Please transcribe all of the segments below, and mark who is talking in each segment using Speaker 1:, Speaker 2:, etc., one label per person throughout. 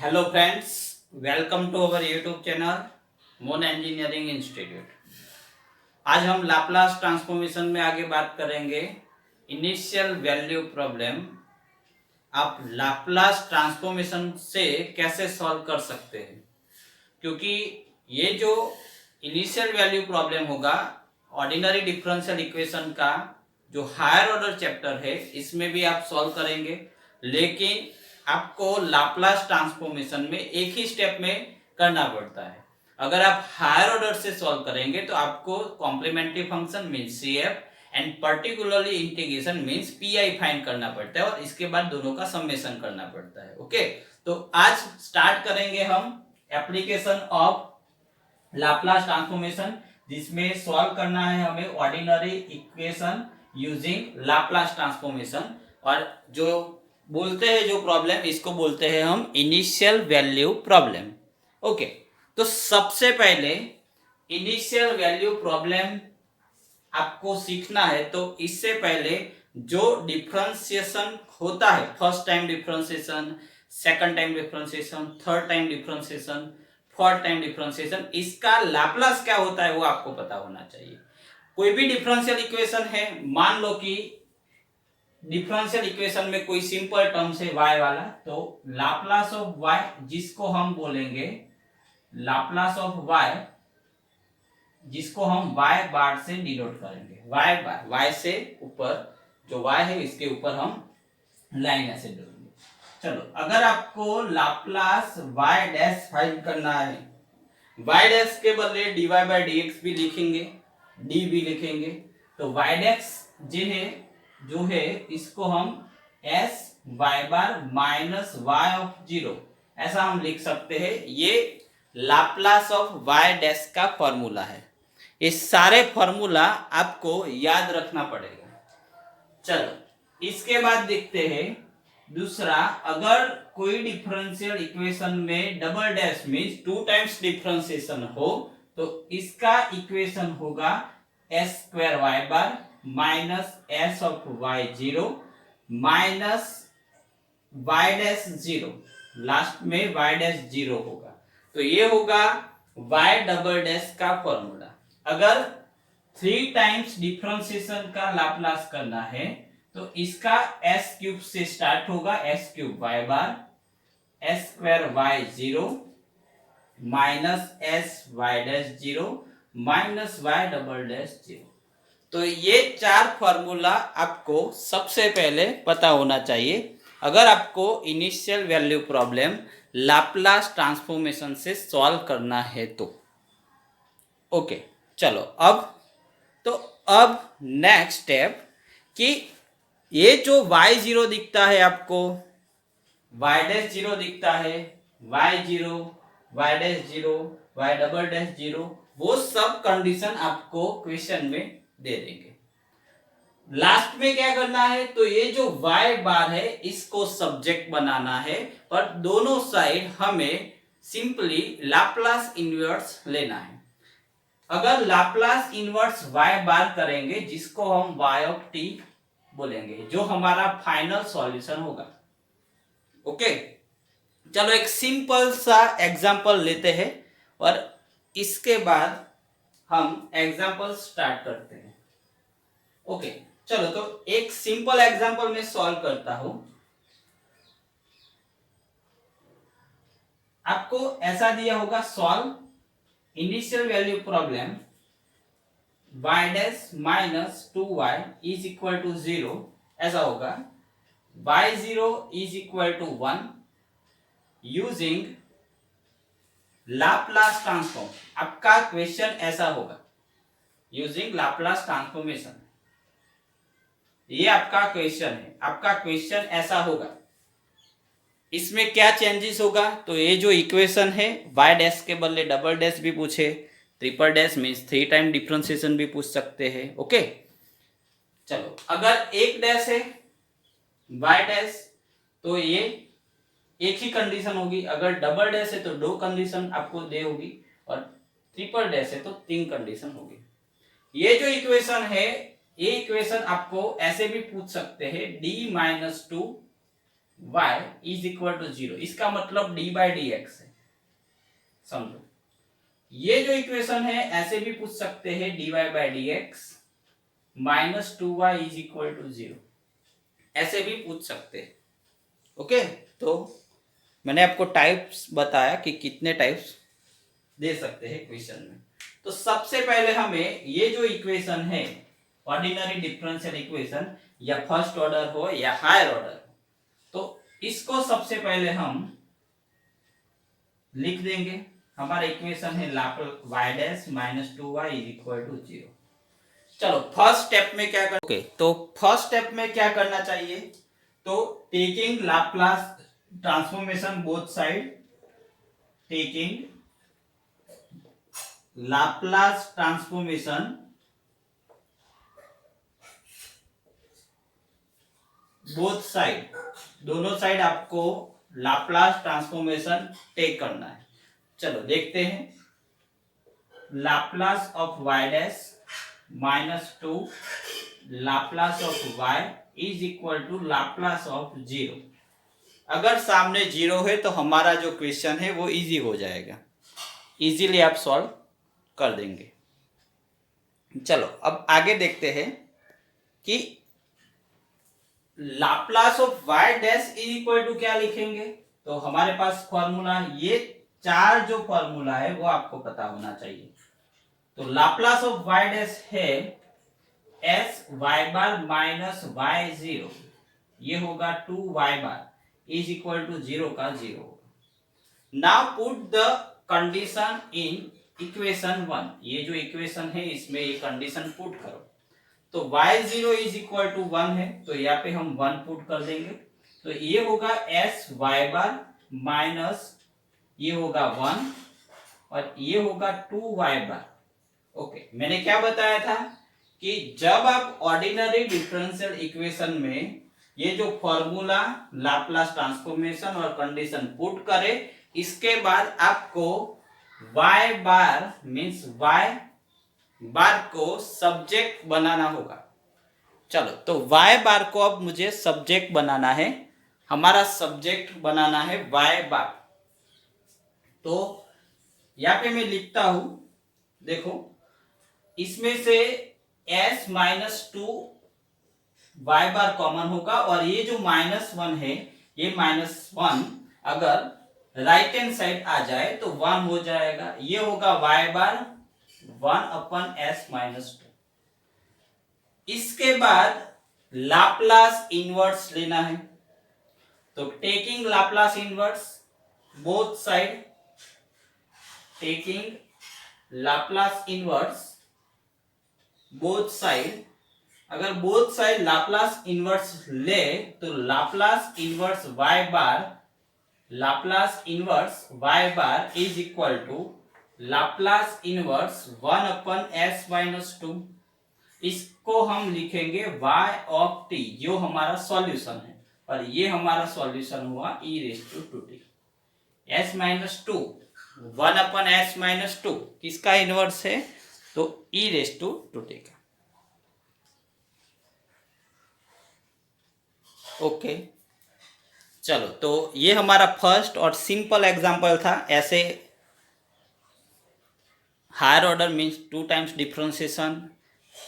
Speaker 1: Hello friends, welcome to our YouTube channel मोन engineering institute. आज हम लाप्लास ट्रांसफॉर्मेशन में आगे बात करेंगे। इनिशियल वैल्यू प्रॉब्लम आप लाप्लास ट्रांसफॉर्मेशन से कैसे सॉल्व कर सकते हैं, क्योंकि ये जो इनिशियल वैल्यू प्रॉब्लम होगा ऑर्डिनरी डिफरेंशियल इक्वेशन का जो हायर ऑर्डर चैप्टर है इसमें भी आप सॉल्व करेंगे, लेकिन आपको लाप्लास ट्रांसफॉर्मेशन में एक ही स्टेप में करना पड़ता है। अगर आप हायर ऑर्डर से सॉल्व करेंगे तो आपको complementary function means CF and particularly integration means PI find करना पड़ता है और इसके बाद दोनों का समेशन करना पड़ता है। ओके, तो आज स्टार्ट करेंगे हम एप्लीकेशन ऑफ लाप्लास ट्रांसफॉर्मेशन, जिसमें सॉल्व करना है हमें ordinary equation using Laplace transformation. और जो बोलते हैं जो प्रॉब्लम, इसको बोलते हैं हम इनिशियल वैल्यू प्रॉब्लम। ओके, तो सबसे पहले इनिशियल वैल्यू प्रॉब्लम आपको सीखना है, तो इससे पहले जो डिफरेंशिएशन होता है, first time differentiation, second time differentiation, third time differentiation, fourth time differentiation, इसका लाप्लास क्या होता है वो आपको पता होना चाहिए। कोई भी डिफरेंशियल इक्वेशन है, मान लो कि डिफरेंशियल इक्वेशन में कोई सिंपल टर्म है y वाला, तो लाप्लास ऑफ y जिसको हम बोलेंगे लाप्लास ऑफ y, जिसको हम y बार से डिनोट करेंगे, y बार, y से ऊपर जो y है इसके ऊपर हम लाइन ऐसे डालेंगे। चलो, अगर आपको लाप्लास y डैश फाइंड करना है, y डैश के बदले dy बाय dx भी लिखेंगे, d भी लिखेंगे, तो y डैश जो है इसको हम s y bar minus y of zero ऐसा हम लिख सकते हैं। ये लाप्लास ऑफ y डैश का फॉर्मूला है। ये सारे फॉर्मूला आपको याद रखना पड़ेगा। चलो, इसके बाद देखते हैं दूसरा, अगर कोई डिफरेंशियल इक्वेशन में double dash means two times differentiation हो, तो इसका इक्वेशन होगा s square Y bar minus s of y zero minus Y dash zero, last में वाई डैश जीरो होगा, तो ये होगा वाई डबल डैश का फॉर्मूला। अगर थ्री टाइम्स डिफरेंशिएशन का लाप्लास करना है तो इसका एस क्यूब से स्टार्ट होगा, s cube y bar s square y zero minus S Y dash zero minus y double dash zero. तो ये चार फॉर्मूला आपको सबसे पहले पता होना चाहिए अगर आपको initial value problem Laplace transformation से सॉल्व करना है तो। ओके, चलो अब नेक्स्ट स्टेप कि ये जो y0 दिखता है आपको, y डैश जीरो दिखता है, y0, y dash zero, y double dash zero, वो सब कंडीशन आपको क्वेश्चन में दे देंगे। लास्ट में क्या करना है, तो ये जो y बार है इसको सब्जेक्ट बनाना है और दोनों साइड हमें सिंपली लाप्लास इनवर्स लेना है। अगर लाप्लास इनवर्स y बार करेंगे जिसको हम y ऑफ t बोलेंगे, जो हमारा फाइनल सॉल्यूशन होगा। ओके, चलो एक सिंपल सा एग्जांपल लेते हैं और इसके बाद हम एग्जांपल स्टार्ट करते हैं। ओके, चलो तो एक सिंपल एग्जांपल में सॉल्व करता हूं। आपको ऐसा दिया होगा, solve initial value problem y dash minus 2y is equal to 0, ऐसा होगा y0 is equal to 1 using Laplace transform. आपका क्वेश्चन ऐसा होगा यूजिंग लाप्लास ट्रांसफॉर्मेशन, ये आपका क्वेश्चन है। आपका क्वेश्चन ऐसा होगा, इसमें क्या चेंजेस होगा, तो ये जो इक्वेशन है y डैश के बदले डबल डैश भी पूछे, triple dash means three time differentiation भी पूछ सकते हैं। ओके, चलो अगर एक डैश है y डैश तो ये एक ही कंडीशन होगी, अगर डबल डैश है तो दो कंडीशन आपको दे होगी और ट्रिपल डैश है तो तीन कंडीशन होगी। ये जो इक्वेशन है, ये इक्वेशन आपको ऐसे भी पूछ सकते हैं, d minus two y is equal to 0, इसका मतलब डी बाई डी एक्स है। समझो, ये जो इक्वेशन है ऐसे भी पूछ सकते हैं, dy by d x minus 2y is equal to 0, ऐसे भी पूछ सकते हैं। ओके, तो मैंने आपको टाइप्स बताया कि कितने टाइप्स दे सकते हैं क्वेश्चन में। तो सबसे पहले हमें ये जो इक्वेशन है ऑर्डिनरी डिफरेंशियल इक्वेशन, या फर्स्ट ऑर्डर हो या हायर ऑर्डर, तो इसको सबसे पहले हम लिख देंगे। हमारा इक्वेशन है y dash minus 2y is equal to 0। चलो फर्स्ट स्टेप में क्या कर, तो फर्स्ट स्टेप में क्या करना चाहिए, तो taking Laplace transformation both side, taking Laplace transformation both side, दोनों साइड आपको लाप्लास ट्रांसफॉर्मेशन टेक करना है। चलो देखते हैं, Laplace of y dash minus 2 Laplace of y is equal to Laplace of 0। अगर सामने 0 है तो हमारा जो क्वेश्चन है वो इजी हो जाएगा, इजीली आप सॉल्व कर देंगे। चलो अब आगे देखते हैं कि Laplace of y dash is equal to क्या लिखेंगे। तो हमारे पास फॉर्मूला, ये चार जो फॉर्मूला है वो आपको पता होना चाहिए। तो लाप्लास ऑफ y डैश है s y bar minus y0, ये होगा 2y bar is equal to 0 का 0। Now put the condition in equation 1, ये जो इक्वेशन है इसमें ये कंडीशन पुट करो। तो y0 इज इक्वल टू 1 है, तो यहाँ पे हम 1 पुट कर देंगे। तो ये होगा s y बार माइनस ये होगा 1 और ये होगा 2y बार। ओके, मैंने क्या बताया था कि जब आप ऑर्डिनरी डिफरेंशियल इक्वेशन में ये जो फॉर्मूला लाप्लास ट्रांसफॉर्मेशन और कंडीशन पुट करे, इसके बाद आपको y बार मींस y बार को सब्जेक्ट बनाना होगा। चलो, तो y बार को अब मुझे सब्जेक्ट बनाना है, हमारा सब्जेक्ट बनाना है y बार। तो यहाँ पे मैं लिखता हूं, देखो इसमें से s माइनस 2 y बार कॉमन होगा और ये जो -1 है, ये -1 अगर राइट हैंड साइड आ जाए तो 1 हो जाएगा, ये होगा y बार 1/s माइनस 2। इसके बाद लाप्लास इनवर्स लेना है, तो taking Laplace inverse both side, taking Laplace inverse both side, अगर बोथ साइड लाप्लास इनवर्स ले तो Laplace inverse y bar is equal to Laplace inverse 1/s minus 2। इसको हम लिखेंगे y ऑफ t, जो हमारा सॉल्यूशन है, और ये हमारा सॉल्यूशन हुआ e raise to 2t। s minus 2 1/s minus 2 किसका इनवर्स है, तो e रेज़ टू 2t का। ओके, चलो तो ये हमारा फर्स्ट और सिंपल एग्जांपल था। ऐसे higher order means 2 times differentiation,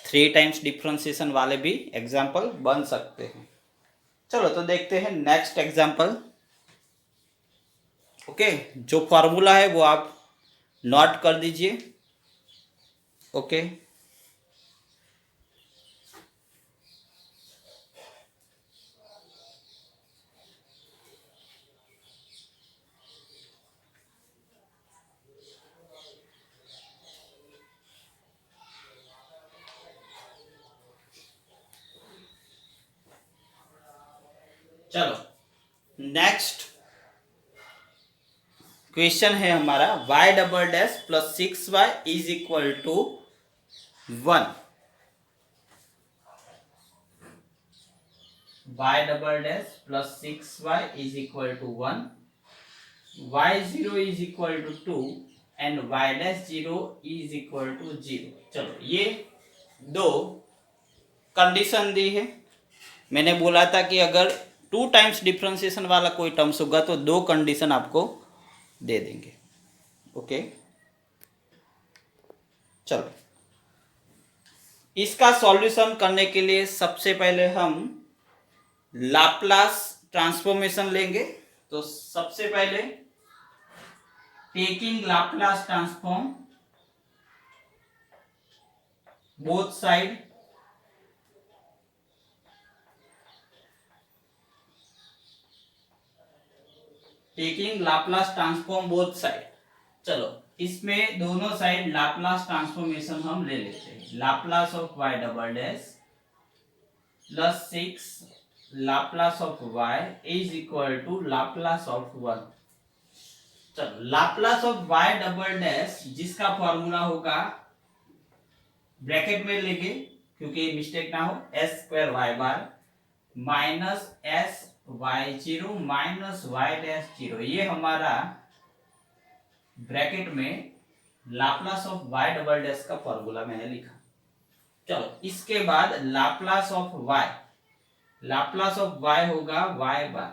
Speaker 1: 3 times differentiation वाले भी एग्जांपल बन सकते हैं। चलो तो देखते हैं नेक्स्ट एग्जांपल। ओके, जो फॉर्मूला है वो आप नोट कर दीजिए। ओके, चलो नेक्स्ट क्वेश्चन है हमारा y double dash plus 6y is equal to 1। y double dash plus 6y is equal to 1, y0 is equal to 2 and y dash 0 is equal to 0। चलो ये दो कंडीशन दी है। मैंने बोला था कि अगर 2 टाइम्स डिफ्रेंसिएशन वाला कोई टर्म्स होगा तो 2 कंडीशन आपको दे देंगे। ओके, चलो इसका सॉल्यूशन करने के लिए सबसे पहले हम लाप्लास ट्रांसफॉर्मेशन लेंगे। तो सबसे पहले taking Laplace transform both side, taking Laplace transform both side. चलो इसमें दोनों साइड लाप्लास ट्रांसफॉर्मेशन हम ले लेते हैं। Laplace of y double dash plus 6 Laplace of y is equal to Laplace of 1। चलो Laplace of y double dash जिसका formula होगा, ब्रैकेट में लेंगे क्योंकि मिस्टेक ना हो, S square Y bar minus S Y zero minus Y dash zero, ये हमारा ब्रैकेट में Laplace of y double dash का फॉर्मूला मैंने लिखा। चलो इसके बाद Laplace of y, Laplace of y होगा y बार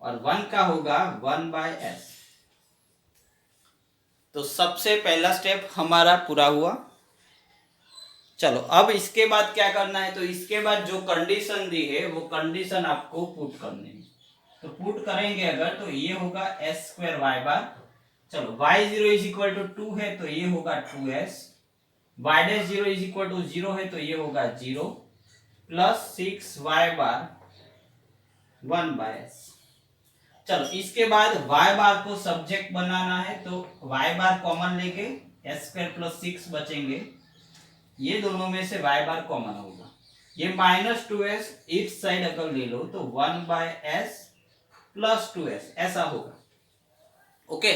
Speaker 1: और 1 का होगा 1 बाय एस। तो सबसे पहला स्टेप हमारा पूरा हुआ। चलो अब इसके बाद क्या करना है, तो इसके बाद जो कंडीशन दी है वो कंडीशन आपको पुट करनी है। तो पुट करेंगे अगर तो ये होगा एस स्क्वायर वाई बार। चलो y0 इज इक्वल टू 2 है तो ये होगा 2s, y dash 0 is equal to 0 है तो ये होगा 0 plus 6y bar 1 by S. चलो इसके बाद y बार को सब्जेक्ट बनाना है तो y बार कॉमन लेके एस स्क्वायर प्लस 6 बचेंगे, ये दोनों में से y बार कॉमन होगा। ये माइनस 2s इट साइड अगर ले लो तो 1 बाय एस प्लस 2s ऐसा होगा। ओके,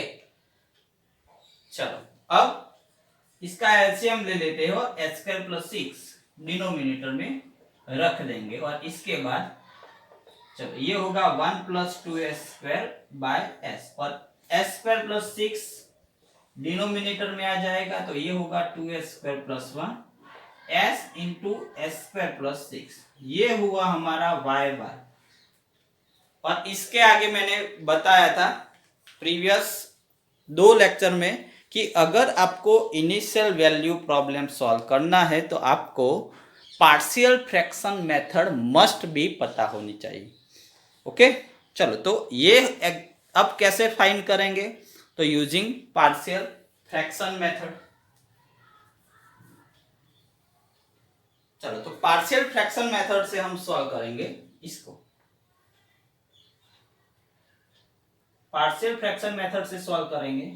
Speaker 1: चलो अब इसका एलसीएम ले लेते हो, एस स्क्वायर प्लस 6 डिनोमिनेटर में रख देंगे और इसके बाद चलो ये होगा 1 plus 2s square by S और एस स्क्वायर प्लस 6 डिनोमिनेटर में आ जाएगा तो ये होगा 2s square plus 1 s into S square plus 6, ये हुआ हमारा y बार। और इसके आगे मैंने बताया था प्रीवियस 2 लेक्चर में कि अगर आपको इनिशियल वैल्यू प्रॉब्लम सॉल्व करना है तो आपको पार्शियल फ्रैक्शन मेथड मस्ट भी पता होनी चाहिए। ओके, चलो तो ये अब कैसे फाइंड करेंगे, तो यूजिंग पार्शियल फ्रैक्शन मेथड। चलो तो पार्शियल फ्रैक्शन मेथड से हम सॉल्व करेंगे इसको। पार्शियल फ्रैक्शन मेथड से सॉल्व करेंगे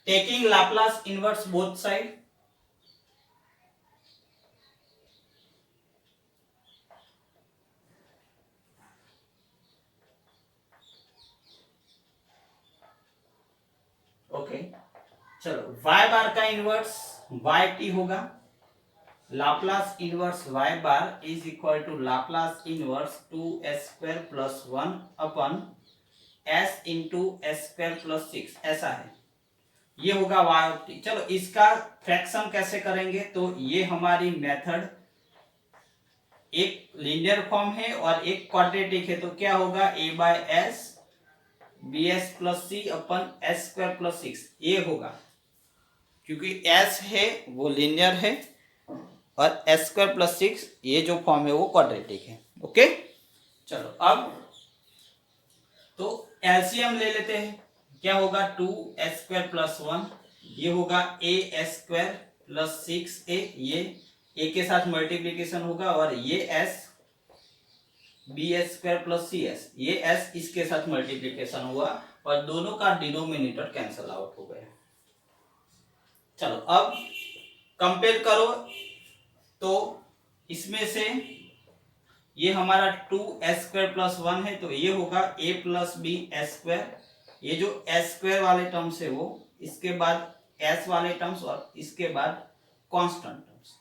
Speaker 1: taking Laplace inverse both side, okay. चलो y बार का इनवर्स yt होगा, Laplace inverse y bar is equal to Laplace inverse 2s square plus 1 upon s into S square plus 6 ऐसा है, ये होगा y। चलो इसका फ्रैक्शन कैसे करेंगे, तो ये हमारी मेथड एक लीनियर फॉर्म है और एक क्वाड्रेटिक है, तो क्या होगा a by s b s plus c upon S square plus 6 ये होगा, क्योंकि s है वो लीनियर है और एस स्क्वायर प्लस 6 ये जो फॉर्म है वो क्वाड्रेटिक है। ओके, चलो अब तो एलसीएम ले लेते हैं, क्या होगा 2s स्क्वायर प्लस 1, ये होगा a s square plus 6a, ये a के साथ मल्टीप्लीकेशन होगा और ये s b S square plus c s, ये s इसके साथ मल्टीप्लीकेशन हुआ और दोनों का डिनोमिनेटर कैंसल आउट हो गया। चलो अब कंपेयर करो तो इसमें से ये हमारा 2s स्क्वायर प्लस 1 है तो ये होगा a plus B S square, ये जो एस स्क्वायर वाले टर्म्स है वो, इसके बाद s वाले टर्म्स और इसके बाद कांस्टेंट टर्म्स।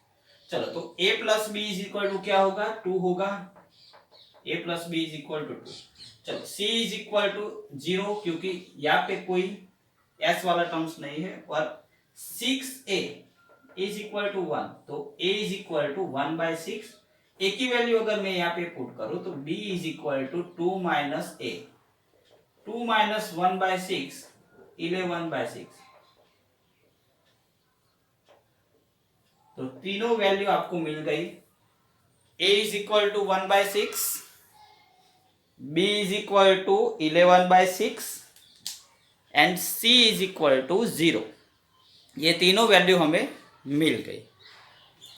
Speaker 1: चलो तो a plus B is equal to क्या होगा 2 होगा, a plus B is equal to 2। चलो c इज इक्वल टू 0 क्योंकि यहाँ पे कोई s वाला टर्म्स नहीं है और 6a इज इक्वल टू 1 तो a is equal to 1 by 6 a की वैल्यू अगर मैं यहाँ पे पुट करूं तो b is equal to 2 minus a, 2 minus 1/6 11/6। तो तीनों वैल्यू आपको मिल गई। a is equal to 1/6, b is equal to 11/6 and c is equal to 0। ये तीनों वैल्यू हमें मिल गई।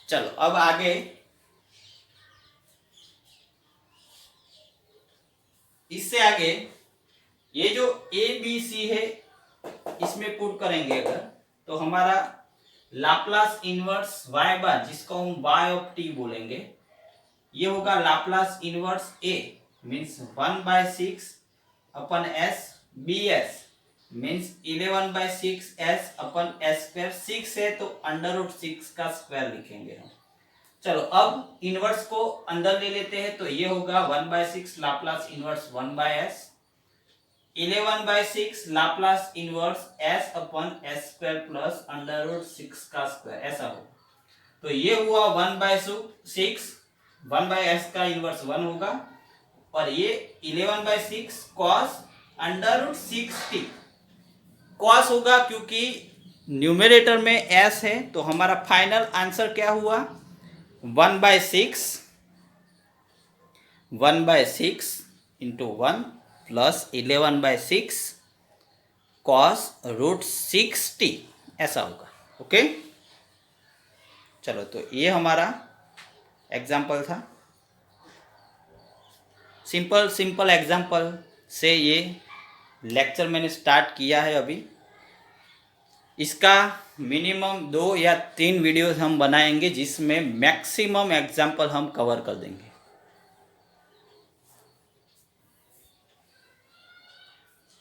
Speaker 1: चलो अब आगे इससे आगे ये जो ए बी सी है इसमें पुट करेंगे अगर, तो हमारा लाप्लास इनवर्स y बार, जिसको हम y ऑफ t बोलेंगे, ये होगा Laplace inverse a means 1/6 upon s, bs means 11/6 s upon s square, 6 है तो √6 का स्क्वायर लिखेंगे हम। चलो अब इनवर्स को अंदर ले लेते हैं, तो ये होगा 1/6 Laplace inverse 1/s, 11/6 Laplace inverse s upon s square plus √6 का स्क्वायर, ऐसा होगा। तो ये हुआ 1/6, 1/s का इनवर्स 1 होगा, और ये 11/6 cos √6t cos होगा, क्योंकि न्यूमरेटर में s है। तो हमारा फाइनल आंसर क्या हुआ, 1/6 इंटू 1 प्लस 11/6 cos √6t, ऐसा होगा। ओके, चलो तो ये हमारा एग्जाम्पल था। सिंपल एग्जाम्पल से ये लेक्चर मैंने स्टार्ट किया है अभी। इसका मिनिमम 2 या 3 वीडियोस हम बनाएंगे, जिसमें मैक्सिमम एग्जाम्पल हम कवर कर देंगे।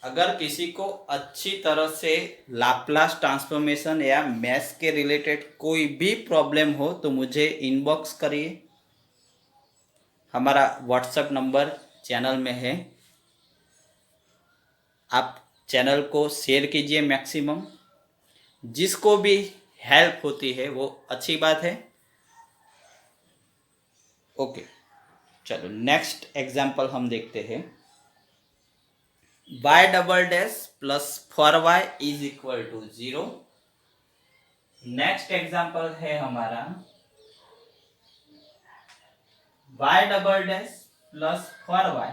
Speaker 1: अगर किसी को अच्छी तरह से लाप्लास ट्रांसफॉर्मेशन या मैथ्स के रिलेटेड कोई भी प्रॉब्लम हो तो मुझे इनबॉक्स करिए। हमारा व्हाट्सएप नंबर चैनल में है, आप चैनल को शेयर कीजिए मैक्सिमम। जिसको भी हेल्प होती है वो अच्छी बात है। ओके, चलो नेक्स्ट एग्जाम्पल हम देखते हैं। y double dash plus 4y is equal to 0। Next example है हमारा y double dash plus 4y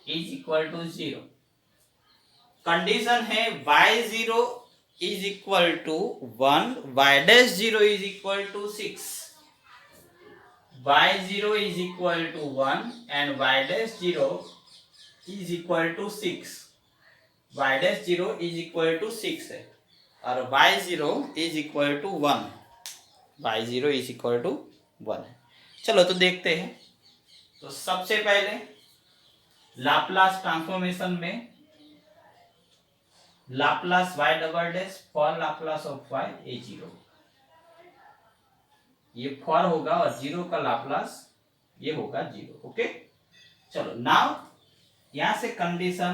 Speaker 1: is equal to 0। Condition है y0 is equal to 1, y dash 0 is equal to 6। y0 is equal to 1 and y dash 0 is equal to 6। y dash 0 is equal to 6 है, और y0 is equal to 1, y0 is equal to 1 है। चलो तो देखते हैं। तो सबसे पहले लाप्लास ट्रांसफॉर्मेशन में Laplace y double dash for Laplace of y a0, ये 4 होगा और 0 का लाप्लास ये होगा 0। ओके, चलो नाउ यहां से कंडीशन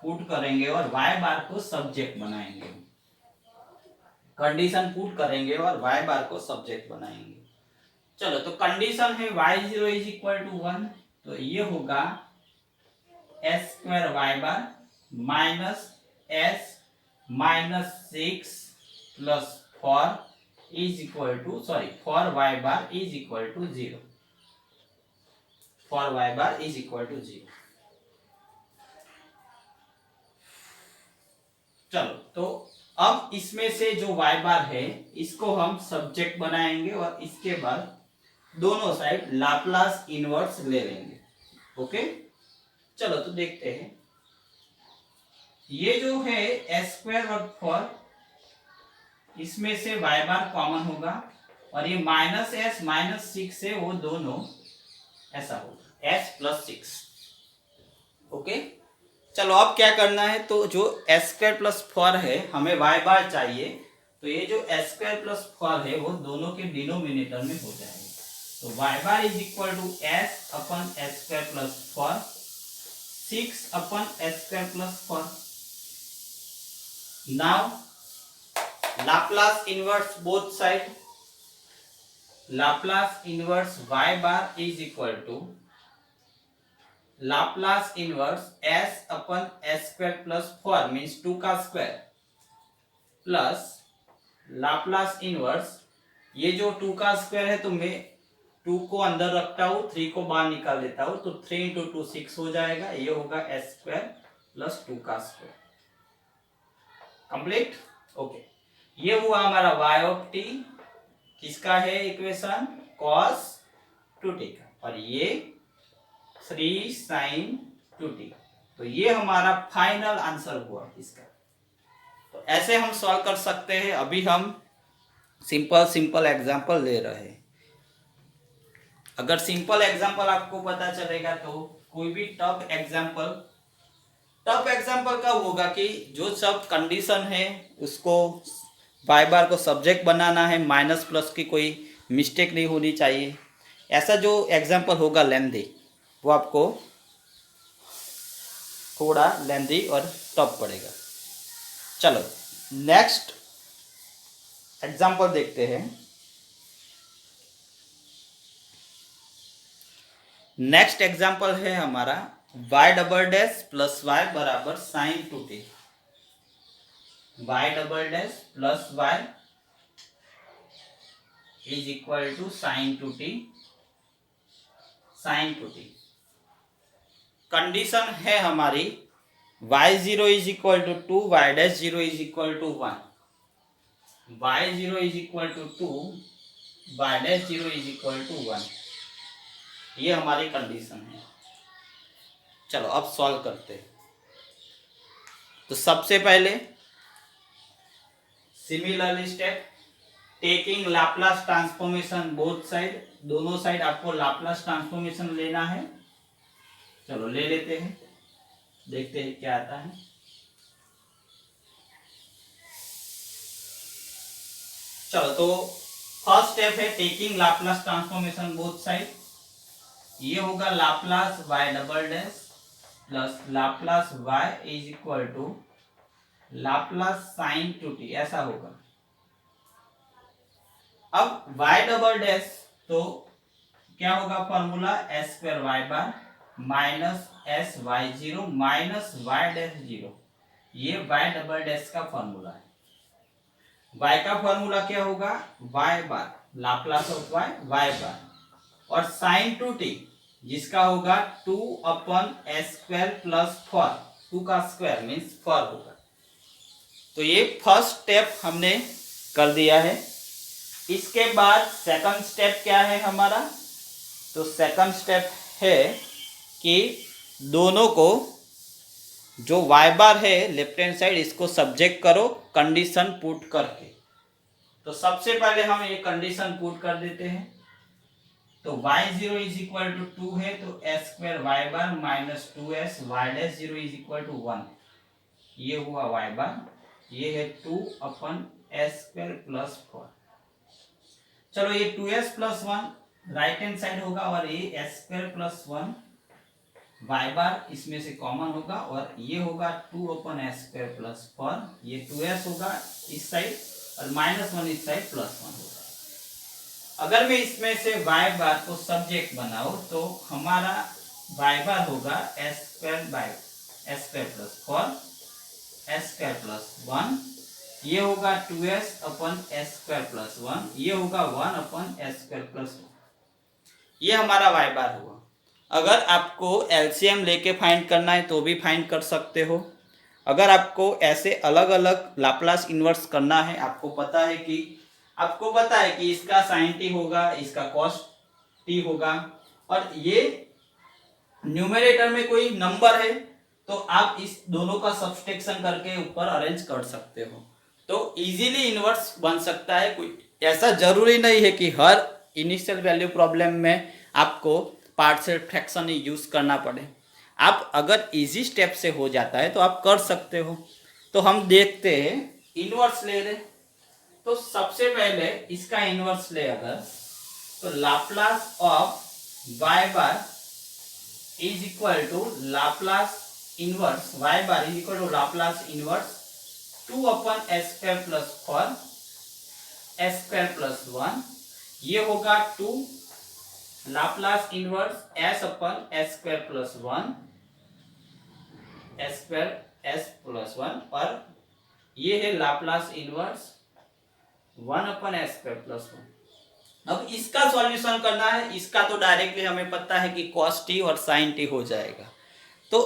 Speaker 1: पुट करेंगे और y बार को सब्जेक्ट बनाएंगे। कंडीशन पुट करेंगे और y बार को सब्जेक्ट बनाएंगे। चलो तो कंडीशन है y0 इज इक्वल टू 1, तो ये होगा s square y bar minus s minus 6 plus 4 is equal to, sorry, 4y bar is equal to 0, 4y bar is equal to 0। चलो तो अब इसमें से जो y बार है इसको हम सब्जेक्ट बनाएंगे और इसके बाद दोनों साइड लाप्लास इनवर्स ले लेंगे। ओके, चलो तो देखते हैं। ये जो है s स्क्वायर और 4, इसमें से y बार कॉमन होगा, और ये माइनस s माइनस 6 है, वो दोनों ऐसा होगा s प्लस 6। ओके, चलो अब क्या करना है, तो जो s स्क्वायर प्लस 4 है हमें y बार चाहिए, तो ये जो s स्क्वायर प्लस 4 है वो दोनों के डिनोमिनेटर में हो जाएगा। तो y bar is equal to s upon s square plus 4, 6 upon s square plus 4। Now Laplace inverse both side, Laplace inverse y bar is equal to Laplace inverse s upon s square plus 4 means 2 का square plus Laplace inverse, ये जो 2 का square है तो मैं 2 को अंदर रखता हूँ, 3 को बाहर निकाल देता हूँ, तो 3 इंटू 2 6 हो जाएगा, ये होगा s स्क्वायर प्लस 2 का स्क्वायर। कंप्लीट। ओके, ये हुआ हमारा y ऑफ t, किसका है इक्वेशन, cos 2t का, और ये 3 sin 2t, तो ये हमारा फाइनल आंसर हुआ इसका। तो ऐसे हम सॉल्व कर सकते हैं। अभी हम सिंपल एग्जांपल ले रहे हैं। अगर सिंपल एग्जांपल आपको पता चलेगा तो कोई भी टफ एग्जांपल कब होगा कि जो सब कंडीशन है उसको बार बार को सब्जेक्ट बनाना है, माइनस प्लस की कोई मिस्टेक नहीं होनी चाहिए। ऐसा जो एग्जांपल होगा लेंथी, वो आपको थोड़ा लेंथी और टफ पड़ेगा। चलो नेक्स्ट एग्जांपल देखते हैं। नेक्स्ट एग्जांपल है हमारा y double dash plus y बराबर sine 2t, y double dash plus y is equal to sine 2t, sine 2t। Condition है हमारी y0 is equal to 2, y dash 0 is equal to 1, y0 is equal to 2, y dash 0 is equal to 1, ये हमारी condition है। चलो अब solve करते हैं। तो सबसे पहले similarly step, taking Laplace transformation both side, दोनों साइड आपको लाप्लास ट्रांसफॉर्मेशन लेना है। चलो ले लेते हैं, देखते हैं क्या आता है। चलो तो फर्स्ट स्टेप है taking Laplace transformation both side. ये होगा Laplace y double dash plus Laplace y is equal to Laplace sine 2t, ऐसा होगा। अब y डबल डैश तो क्या होगा formula, S square Y bar minus S Y zero minus Y dash zero, ये y double dash का formula है। y का फॉर्मूला क्या होगा, y bar Laplace of y, y bar, और साइन 2t जिसका होगा 2 अपन एस स्क्वायर प्लस 4, 2 का स्क्वायर मीन्स 4 होगा। तो ये फर्स्ट स्टेप हमने कर दिया है। इसके बाद सेकंड स्टेप क्या है हमारा, तो सेकंड स्टेप है कि दोनों को जो y बार है लेफ्ट हैंड साइड, इसको सब्जेक्ट करो कंडीशन पुट करके। तो सबसे पहले हम ये कंडीशन पुट कर देते हैं। तो y0 इज इक्वल टू 2 है, तो s square Y bar minus 2s y dash 0 is equal to 1, ये हुआ y बार, ये है 2 अपन एस स्क्वायर प्लस 4। चलो ये 2s plus 1 right hand side होगा, और ये एस स्क्वायर प्लस 1 y बार इसमें से कॉमन होगा, और ये होगा 2 अपन एस स्क्वायर प्लस 4, ये 2s होगा इस साइड और माइनस 1 इस साइड प्लस 1 होगा। अगर मैं इसमें से y बार को सब्जेक्ट बनाऊं तो हमारा y बार होगा s square by S square plus 4 s square plus 1, ये होगा 2s अपन एस स्क्वायर प्लस 1, ये होगा 1 अपन एस स्क्वायर प्लस 1, ये हमारा y बार हुआ। अगर आपको एलसीएम लेके फाइंड करना है तो भी फाइंड कर सकते हो। अगर आपको ऐसे अलग अलग लाप्लास इन्वर्स करना है, आपको पता है कि इसका साइन टी होगा, इसका कॉस टी होगा, और ये न्यूमरेटर में कोई नंबर है तो आप इस दोनों का सब्सट्रैक्शन करके ऊपर अरेंज कर सकते हो, तो इजीली इन्वर्स बन सकता है। कोई ऐसा जरूरी नहीं है कि हर इनिशियल वैल्यू प्रॉब्लम में आपको पार्शियल फ्रैक्शन यूज करना पड़े। आप अगर इजी स्टेप से हो जाता है तो आप कर सकते हो। तो हम देखते हैं, इन्वर्स ले रहे, तो सबसे पहले इसका इन्वर्स ले अगर, तो Laplace of y bar is equal to Laplace inverse y bar is equal to Laplace inverse two upon S square plus 4 s square plus 1, ये होगा 2 Laplace inverse s upon S square plus 1 s square s plus 1, और ये है Laplace inverse 1 अपन S square plus 1। अब इसका solution करना है, इसका तो डायरेक्टली हमें पता है कि cos t और sin t हो जाएगा। तो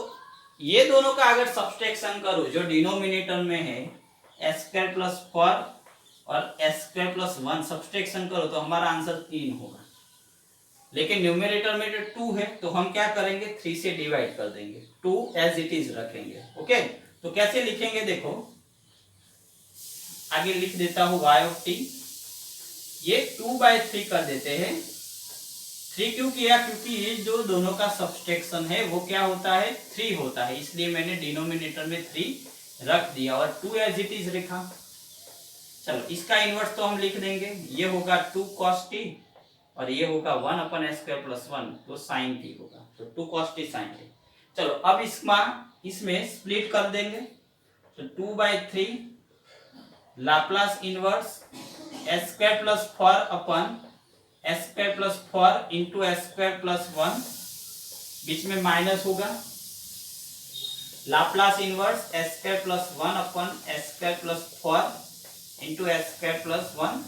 Speaker 1: ये दोनों का अगर सब्सट्रैक्शन करो जो डिनोमिनेटर में है एस स्क्वायर प्लस 4 और एस स्क्वायर प्लस 1 सब्सट्रैक्शन करो तो हमारा आंसर 3 होगा। लेकिन न्यूमरेटर में जो 2 है तो हम क्या करेंगे, 3 से डिवाइड कर देंगे, 2 एज इट इज रखेंगे। ओके, तो कैसे लिखेंगे देखो, आगे लिख देता हूं y ऑफ t, ये 2/3 कर देते हैं। 3 क्यों किया, क्योंकि ये जो दोनों का सब्सट्रैक्शन है वो क्या होता है, 3 होता है, इसलिए मैंने डिनोमिनेटर में 3 रख दिया और 2 एज इट इज लिखा। चलो इसका इनवर्स तो हम लिख देंगे, ये होगा 2 cos t और ये होगा 1 अपन एस स्क्वायर प्लस 1, तो sin t होगा, तो 2 cos t sin t। चलो अब इसमें स्प्लिट कर देंगे, तो 2/3 Laplace inverse S square plus 4 अपन S square plus 4 into S square plus 1, बीच में माइनस होगा, Laplace inverse S square plus 1 अपन S square plus 4 into S square plus 1,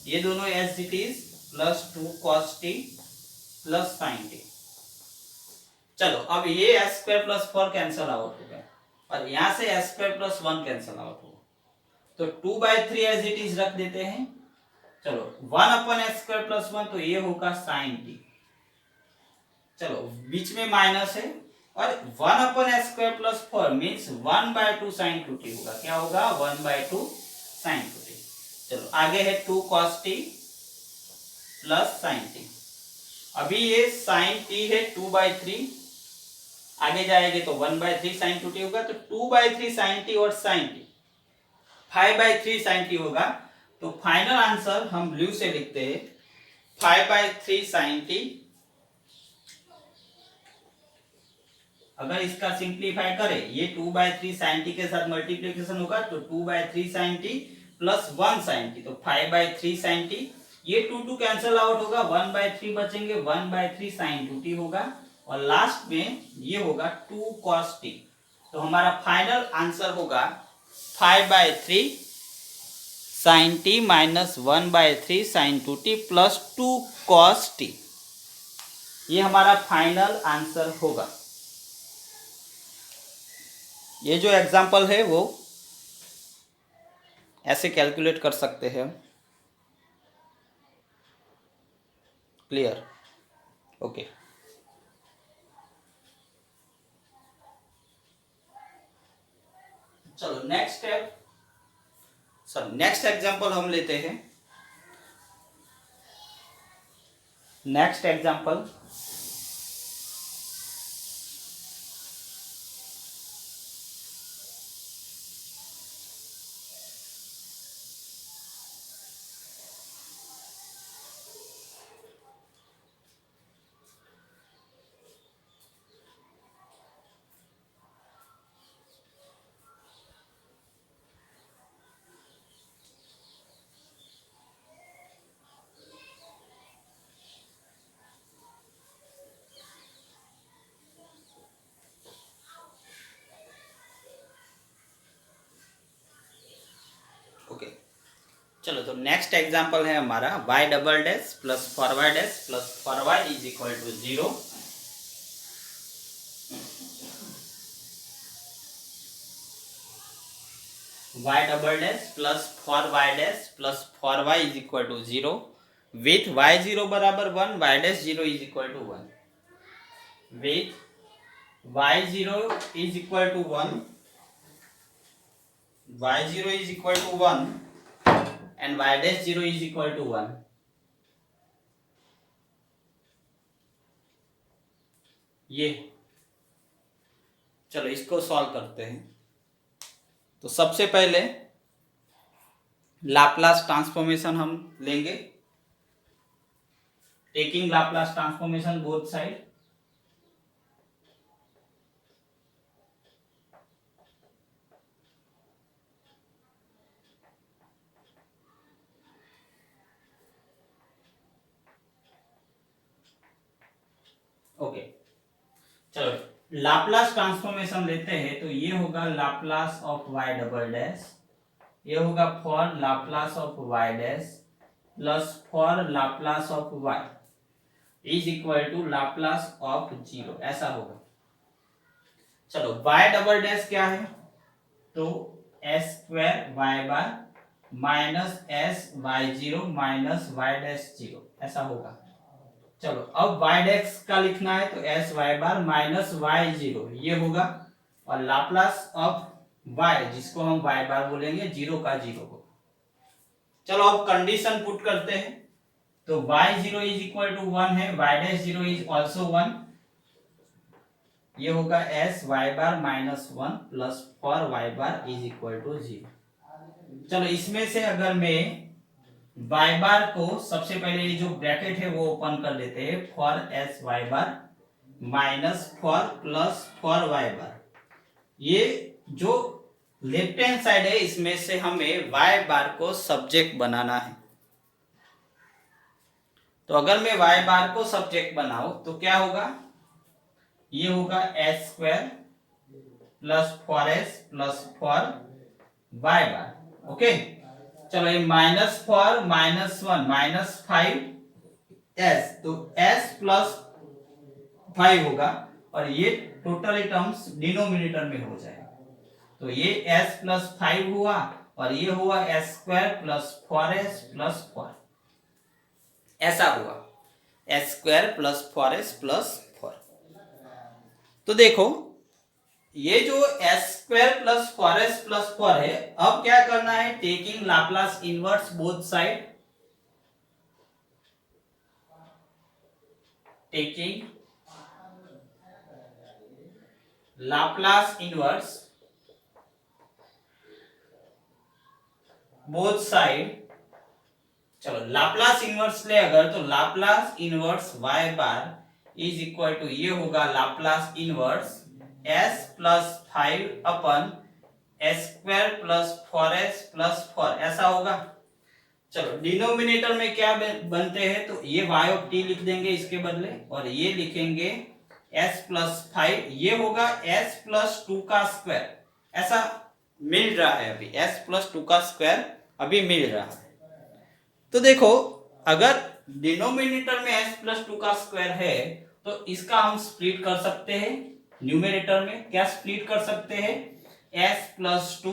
Speaker 1: ये दोनों as it is plus 2 cos t प्लस sin t। चलो अब ये S square plus 4 cancel out हो गया और यहां से S square plus 1 cancel out होगा, तो 2/3 एज इट इज रख देते हैं। चलो 1 अपन एस स्क्वायर प्लस 1, तो ये होगा sin t। चलो बीच में माइनस है और 1 अपन S square plus 4 means 1/2 sin 2t होगा, क्या होगा 1/2 sin 2t। चलो आगे है 2 cos t प्लस sin t, अभी ये sin t है 2/3, आगे जाएंगे तो 1/3 sin 2t होगा, तो 2/3 sin t और sin t 5/3 sin t होगा। तो फाइनल आंसर हम ब्लू से लिखते हैं 5/3 sin t। अगर इसका सिंप्लीफाई करें, ये 2/3 sin t के साथ मल्टीप्लिकेशन होगा तो 2/3 sin t plus 1 sin t, तो 5/3 sin t, ये 2 कैंसल आउट होगा, 1/3 बचेंगे, 1/3 sin 2t होगा और लास्ट में ये होगा 2 cos t। तो हमारा फाइनल आंसर होगा 5/3 sin t minus 1/3 sin 2t plus 2 cos t, ये हमारा फाइनल आंसर होगा। ये जो एग्जाम्पल है वो ऐसे कैलकुलेट कर सकते हैं। क्लियर? ओके। चलो next step, sir next example हम लेते हैं। नेक्स्ट एग्जांपल, ओके चलो तो नेक्स्ट एग्जांपल है हमारा y double dash plus 4y dash plus 4y is equal to 0। y double dash plus 4y dash plus 4y is equal to 0 with y0 बराबर 1, y dash 0 is equal to 1, with y0 is equal to 1, y0 is equal to 1 and y dash 0 is equal to 1। ये चलो इसको solve करते हैं। तो सबसे पहले Laplace transformation हम लेंगे, taking Laplace transformation both side. Laplace transformation लेते हैं तो ये होगा Laplace of y double dash, ये होगा four Laplace of y dash plus four Laplace of y is equal to Laplace of 0, ऐसा होगा। चलो y डबल डैश क्या है, तो s square y bar minus S Y zero minus Y dash zero, ऐसा होगा। चलो अब y डैश का लिखना है तो S Y bar minus Y zero ये होगा, और लाप्लास ऑफ y जिसको हम y बार बोलेंगे जीरो का जीरो होगा। चलो अब कंडीशन पुट करते हैं, तो y0 इज इक्वल टू 1 है, y dash zero is also 1, ये होगा S Y bar minus 1 plus four Y bar is equal to 0। चलो इसमें से अगर मैं y बार को सबसे पहले ये जो ब्रैकेट है वो ओपन कर देते हैं, four S Y bar minus four plus four y bar, ये जो लेफ्ट हैंड साइड है इसमें से हमें y बार को सब्जेक्ट बनाना है। तो अगर मैं y बार को सब्जेक्ट बनाऊं तो क्या होगा, ये होगा s square plus for S plus four y bar, okay. चलो ये minus for minus 1 minus 5 S, तो एस प्लस 5 होगा, और ये टोटल टर्म्स डिनोमिनेटर में हो जाएगा, तो ये s प्लस 5 हुआ और ये हुआ S square plus 4s plus 4, ऐसा हुआ S square plus 4s plus 4। तो देखो ये जो S square plus 4s plus 4 है, अब क्या करना है, taking Laplace inverse both side, taking Laplace inverse both side. चलो लाप्लास इनवर्स ले अगर, तो Laplace inverse y bar is equal to ये होगा लाप्लास इनवर्स s प्लस 5 अपन S square plus 4s plus 4, ऐसा होगा। चलो डिनोमिनेटर में क्या बनते हैं, तो ये y ऑफ t लिख देंगे इसके बदले, और ये लिखेंगे s प्लस 5, ये होगा s प्लस 2 का स्क्वायर, ऐसा मिल रहा है अभी, s प्लस 2 का स्क्वायर अभी मिल रहा है। तो देखो अगर डिनोमिनेटर में s प्लस 2 का स्क्वायर है तो इसका हम स्प्लिट कर सकते हैं, न्यूमरेटर में क्या स्प्लिट कर सकते हैं, s प्लस 2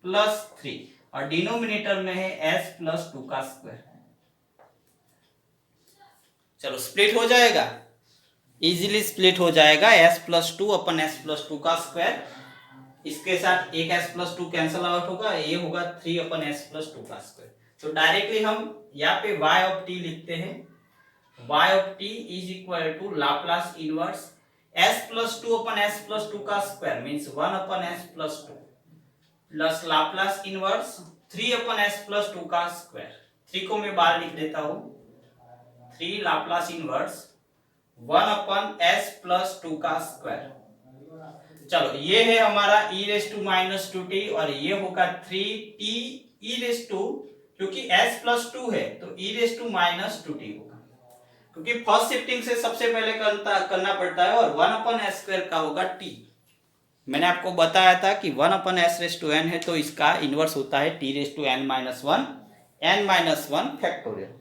Speaker 1: प्लस 3, और डिनोमिनेटर में है s प्लस 2 का स्क्वायर। चलो स्प्लिट हो जाएगा, इजीली स्प्लिट हो जाएगा, s plus 2 upon s plus 2 का स्क्वायर, इसके साथ एक s प्लस 2 कैंसल आउट होगा, ये होगा 3 अपन s प्लस 2 का स्क्वायर। तो डायरेक्टली हम यहाँ पे y ऑफ t लिखते हैं, y of t is equal to Laplace inverse s plus 2 upon s plus 2 का square means 1 upon s plus 2 plus Laplace inverse 3 upon s plus 2 का square, 3 को मैं बाहर लिख देता हूं, 3 Laplace inverse 1 upon s plus 2 का स्क्वायर। चलो ये है हमारा e raise to minus 2t, और ये होगा 3t e रेस टू, क्योंकि s प्लस 2 है तो e raise to minus 2t होगा, क्योंकि फर्स्ट शिफ्टिंग से सबसे पहले करना पड़ता है, और 1 अपन s स्क्वायर का होगा t। मैंने आपको बताया था कि 1 upon s raise to n है तो इसका इनवर्स होता है t raise to n minus 1 n minus 1 factorial,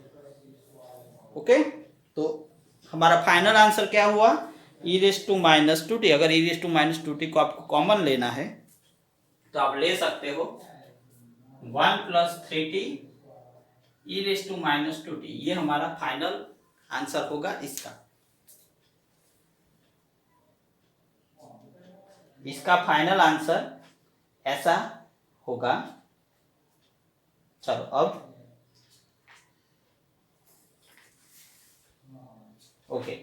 Speaker 1: okay. तो हमारा फाइनल आंसर क्या हुआ, e raise to minus 2t। अगर e raise to minus 2t को आपको कॉमन लेना है तो आप ले सकते हो 1 plus 3t e raise to minus 2t, ये हमारा फाइनल आंसर होगा इसका। इसका फाइनल आंसर ऐसा होगा। चलो अब ओके,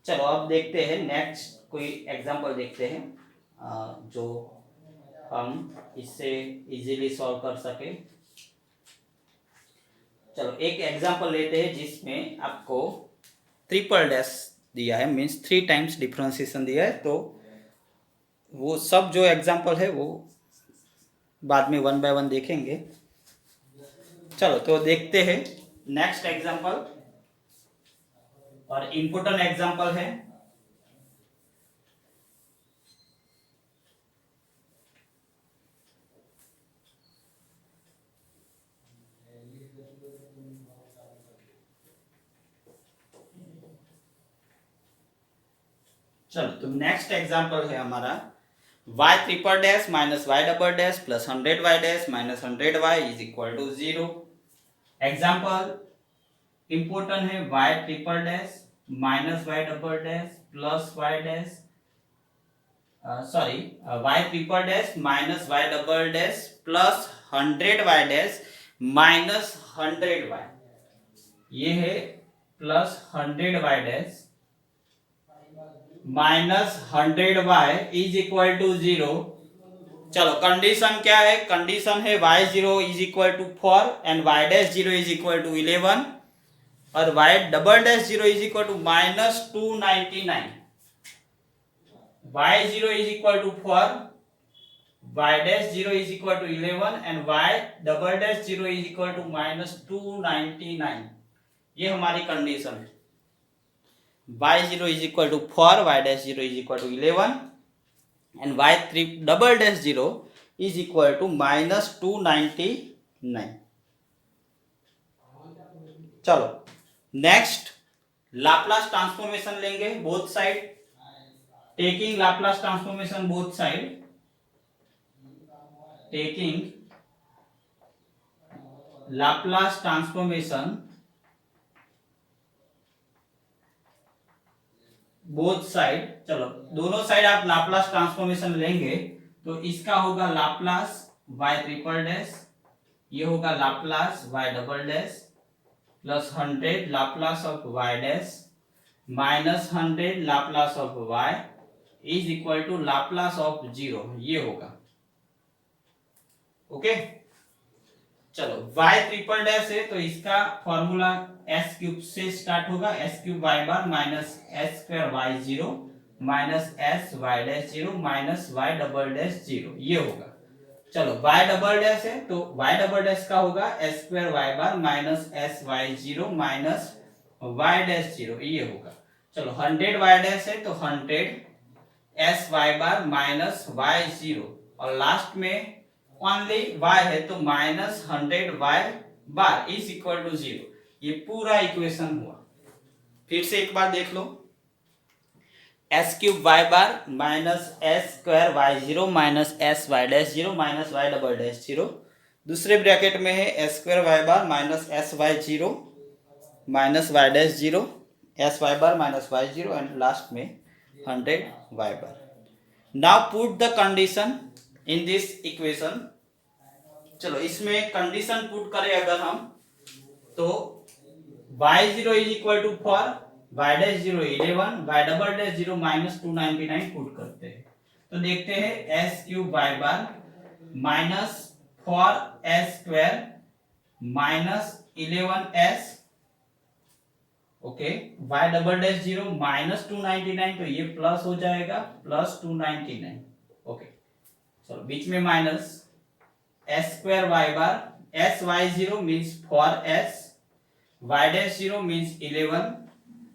Speaker 1: चलो अब देखते हैं नेक्स्ट कोई एग्जांपल देखते हैं जो हम इससे इजीली सॉल्व कर सके। चलो एक एग्जांपल लेते हैं जिसमें आपको ट्रिपल डैश दिया है, मीन्स 3 टाइम्स डिफरेंशिएशन दिया है, तो वो सब जो एग्जांपल है वो बाद में 1 बाय 1 देखेंगे। चलो तो देखते हैं नेक्स्ट एग्जांपल, और इम्पोर्टेंट एग्जांपल है। चलो तो नेक्स्ट एग्जांपल है हमारा y triple dash minus y double dash plus 100y dash minus 100y is equal to 0। Example important है y triple dash minus y double dash plus y dash y triple dash minus y double dash plus 100y dash minus 100y, ये है plus 100y dash minus 100y is equal to 0। चलो condition क्या है, condition है y0 is equal to 4 and y dash 0 is equal to 11 और y double dash 0 is equal to minus 299। y0 is equal to 4, y dash 0 is equal to 11 and y double dash 0 is equal to minus 299। ये हमारी condition है। y0 is equal to 4, y dash 0 is equal to 11 and y3 double dash 0 is equal to minus 299। चलो next Laplace transformation लेंगे both side, taking Laplace transformation both side, taking Laplace transformation both side. चलो दोनों side आप Laplace transformation लेंगे तो इसका होगा Laplace y triple dash, ये होगा Laplace y double dash plus 100 Laplace of y dash minus 100 Laplace of y is equal to Laplace of 0, ये होगा। ओके चलो y ट्रिपल डैश है तो इसका फॉर्मूला s क्यूब से स्टार्ट होगा, s cube y bar minus s square y0 minus s y dash 0 minus y double dash 0, ये होगा। चलो y डबल डैश है तो y डबल डैश का होगा s square y bar minus s y0 minus y dash 0, ये होगा। चलो 100 y डैश है तो 100 s y bar minus y0 और लास्ट में ओनली y है तो minus 100 y bar is equal to 0। ये पूरा इक्वेशन हुआ। फिर से एक बार देख लो, s cube y bar minus s square y0 minus s y dash 0 minus y double dash 0, दूसरे ब्रैकेट में है s square y bar minus s y0 minus y dash 0, s y bar minus y0 and last में 100 y bar. Now put the condition in this equation. चलो इसमें condition put करें अगर हम तो y0 is equal to 4, y dash 0 11, y double dash 0 minus 299 put करते हैं तो देखते हैं s cube y bar minus 4s square minus 11s, okay y double dash 0 minus 299 तो ये प्लस हो जाएगा प्लस 299। ओके चलो बीच में minus s square y bar s y0 means 4s, y dash 0 means 11,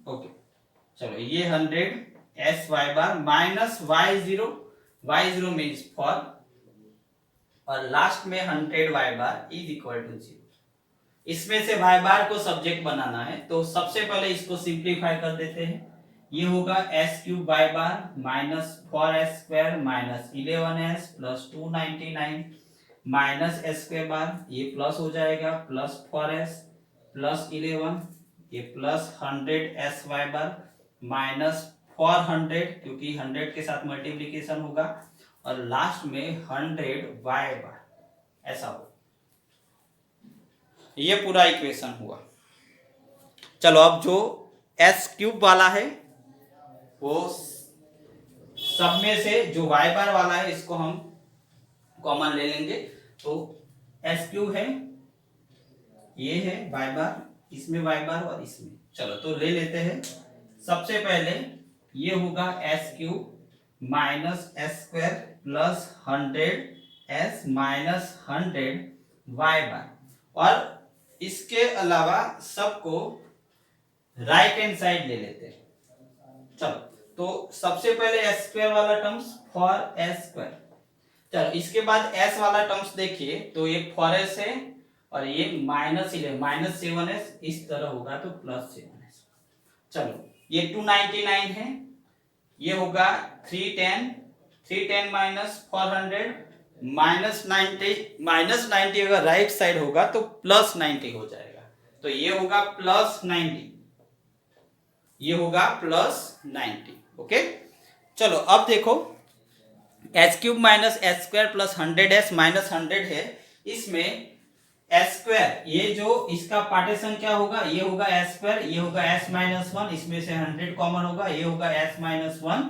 Speaker 1: okay चलो ये 100 s y bar minus y0 means 4 और लास्ट में 100 y bar is equal to 0। इसमें से y बार को सब्जेक्ट बनाना है तो सबसे पहले इसको सिंप्लीफाई कर देते हैं। ये होगा s cube y bar minus 4s square minus 11s plus 299 minus s square bar ये प्लस हो जाएगा प्लस 4s प्लस 11 ये plus 100 s y bar minus 400 क्योंकि 100 के साथ मल्टीप्लीकेशन होगा और लास्ट में 100 y बार, ऐसा होगा। ये पूरा इक्वेशन हुआ। चलो अब जो s क्यूब वाला है वो सब में से जो y बार वाला है इसको हम कॉमन ले लेंगे तो s क्यूब है, ये है y बार, इसमें y बार और इसमें। चलो तो ले लेते हैं। सबसे पहले ये होगा s cube minus s square plus 100s minus 100 y bar और इसके अलावा सबको राइट हैंड साइड ले लेते हैं। चलो तो सबसे पहले s स्क्वायर वाला टर्म्स 4s स्क्वायर। चलो इसके बाद s वाला टर्म्स देखिए तो ये 4s है और ये माइनस 11 माइनस 7s इस तरह होगा तो प्लस 7s। चलो ये 299 है, ये होगा 310 माइनस 400 -90 अगर राइट साइड होगा तो +90 हो जाएगा, तो ये होगा +90, ये होगा +90। ओके, चलो अब देखो H cube minus H square plus 100s minus 100 है, इसमें एच स्क्वायर, ये जो इसका पार्टीशन क्या होगा, ये होगा एच स्क्वायर, ये होगा एस माइनस 1, इसमें से 100 कॉमन होगा, ये होगा एस माइनस 1,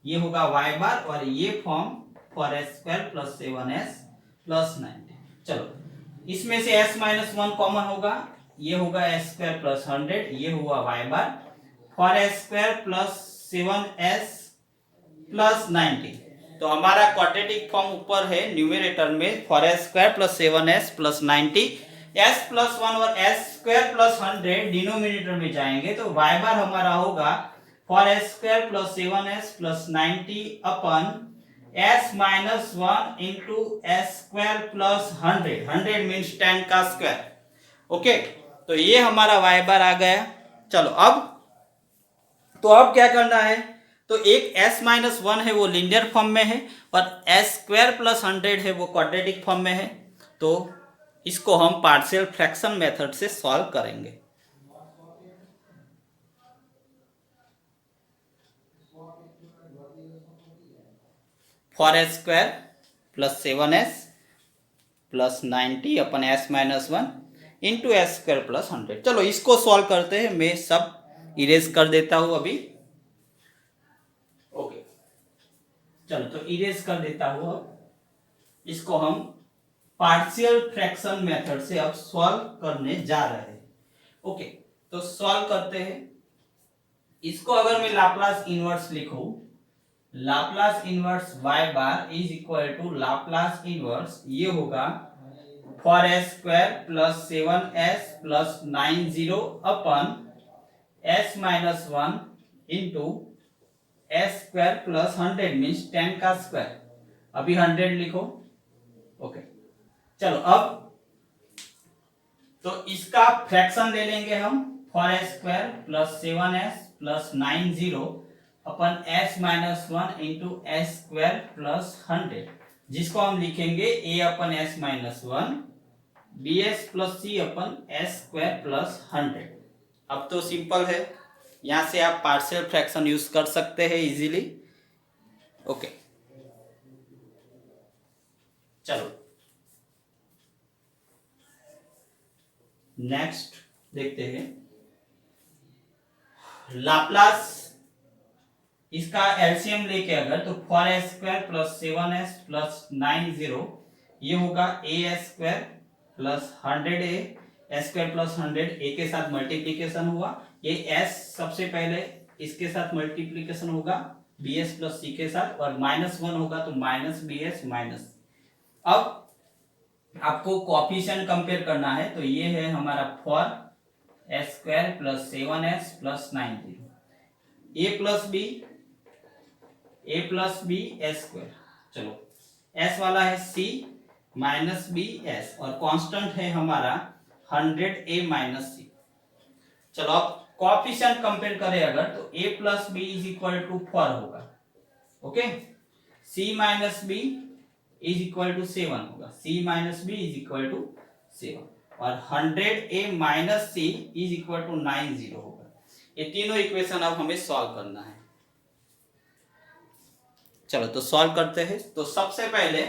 Speaker 1: ये होगा वाई बार, और ये form for H square plus 7s plus 90। चलो इसमें से एस माइनस 1 कॉमन होगा, ये होगा एच स्क्वायर प्लस 100, ये हुआ Y bar four H square plus 7s plus 90। तो हमारा क्वाड्रेटिक फॉर्म ऊपर है न्यूमरेटर में, four S square plus 7s plus 90, s plus 1 और s स्क्वायर प्लस 100 डिनोमिनेटर में जाएंगे, तो y बार हमारा होगा four S square plus 7s plus 90 upon s minus 1 into S square plus 100 means 10 का स्क्वायर। ओके, तो ये हमारा y बार आ गया। चलो अब क्या करना है, तो एक s माइनस 1 है वो लीनियर फॉर्म में है, और s स्क्वायर प्लस 100 है वो क्वाड्रेटिक फॉर्म में है, तो इसको हम पार्शियल फ्रैक्शन मेथड से सॉल्व करेंगे। For S square plus 7s plus 90 upon s minus 1 into S square plus 100। चलो इसको सॉल्व करते हैं, मैं सब इरेज कर देता हूं अभी। ओके, चलो तो इरेज कर देता हूं। अब इसको हम पार्शियल फ्रैक्शन मेथड से अब सॉल्व करने जा रहे हैं। ओके, तो सॉल्व करते हैं। इसको अगर मैं लाप्लास इनवर्स लिखूं, Laplace inverse y bar is equal to Laplace inverse, ये होगा four S square plus 7s plus 90 upon s minus 1 into S square plus 100 means 10 का स्क्वायर, अभी 100 लिखो। ओके, चलो अब तो इसका फ्रैक्शन ले लेंगे हम, for S square plus 7s plus 90 upon s minus 1 into S square plus 100, जिसको हम लिखेंगे a upon s minus 1 bs plus c upon S square plus 100। अब तो सिंपल है, यहां से आप पार्शियल फ्रैक्शन यूज कर सकते हैं इजीली। ओके, चलो नेक्स्ट देखते हैं। लाप्लास इसका एलसीएम लेके अगर, तो for S square plus 7s plus 90, ये होगा A S square plus 100a, S square plus 100 a के साथ मल्टीप्लीकेशन हुआ, ये s सबसे पहले इसके साथ मल्टीप्लीकेशन होगा bs प्लस c के साथ, और -1 होगा तो माइनस bs माइनस। अब आपको कोएफिशिएंट कंपेयर करना है, तो ये है हमारा four S square plus 7s plus 90, a plus B S square. चलो s वाला है c माइनस बी एस, और कांस्टेंट है हमारा 100a माइनस c। चलो अब कोएफिशिएंट कंपेयर करें अगर, तो a plus B is equal to 4 होगा। Okay, c minus B is equal to 7 होगा, c minus B is equal to 7, और 100a minus c is equal to 90 होगा। ये तीनों इक्वेशन अब हमें सॉल्व करना है। चलो तो सॉल्व करते हैं। तो सबसे पहले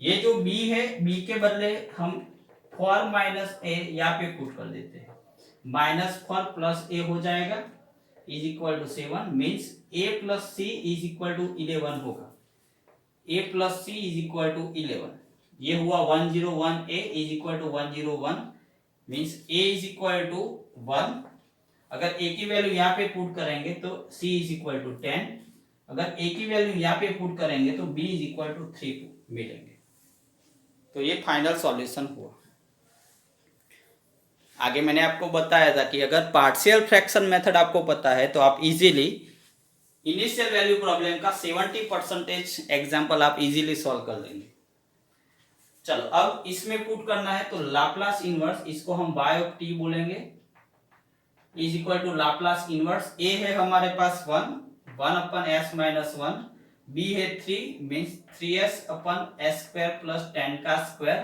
Speaker 1: ये जो b है, b के बदले हम 4 माइनस a यहाँ पे पुट कर देते हैं, -4 प्लस a हो जाएगा is equal to 7, means a plus c is equal to 11 होगा, a plus c is equal to 11, ये हुआ 101a is equal to 101, means a is equal to 1। अगर a की वैल्यू यहाँ पे पुट करेंगे तो c इज इक्वल टू 10, अगर a की वैल्यू यहाँ पे पुट करेंगे तो b इज इक्वल टू 3 मिलेंगे। तो ये फाइनल सॉल्यूशन हुआ। आगे मैंने आपको बताया था कि अगर पार्शियल फ्रैक्शन मेथड आपको पता है तो आप इजीली इनिशियल वैल्यू प्रॉब्लम का 70% एग्जांपल आप इजीली सॉल्व कर लेंगे। चलो अब इसमें पुट करना है, तो लाप्लास इनवर्स, इसको हम y ऑफ t बोलेंगे, is equal to Laplace inverse. A है हमारे पास 1 1/s-1, बी है 3 मीन्स 3s/s² प्लस 10 का स्क्वायर,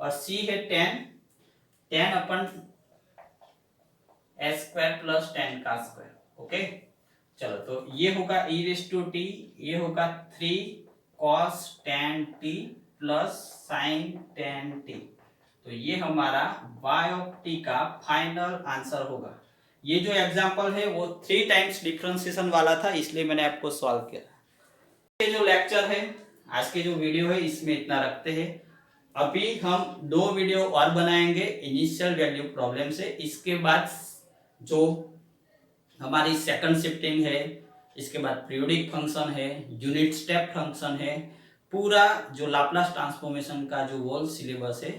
Speaker 1: और सी है 10/s² प्लस 10 का स्क्वायर। ओके, चलो तो ये होगा e⁻t, ये होगा 3 cos 10t plus sin 10t। तो ये हमारा y(t) का फाइनल आंसर होगा। ये जो एग्जांपल है वो 3 टाइम्स डिफरेंशिएशन वाला था, इसलिए मैंने आपको सॉल्व किया। ये जो लेक्चर है, आज के जो वीडियो है, इसमें इतना रखते हैं। अभी हम 2 वीडियो और बनाएंगे इनिशियल वैल्यू प्रॉब्लम से। इसके बाद जो हमारी सेकंड शिफ्टिंग है, इसके बाद पीरियोडिक फंक्शन है, यूनिट स्टेप फंक्शन है, पूरा जो लाप्लास ट्रांसफॉर्मेशन का जो होल सिलेबस है,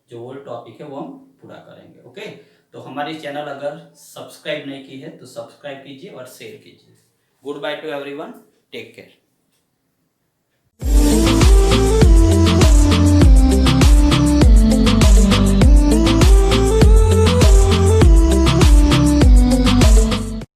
Speaker 1: जो होल टॉपिक है, वो हम पूरा करेंगे। ओके, तो हमारी चैनल अगर सब्सक्राइब नहीं की है तो सब्सक्राइब कीजिए और शेयर कीजिए। Goodbye to everyone, take care.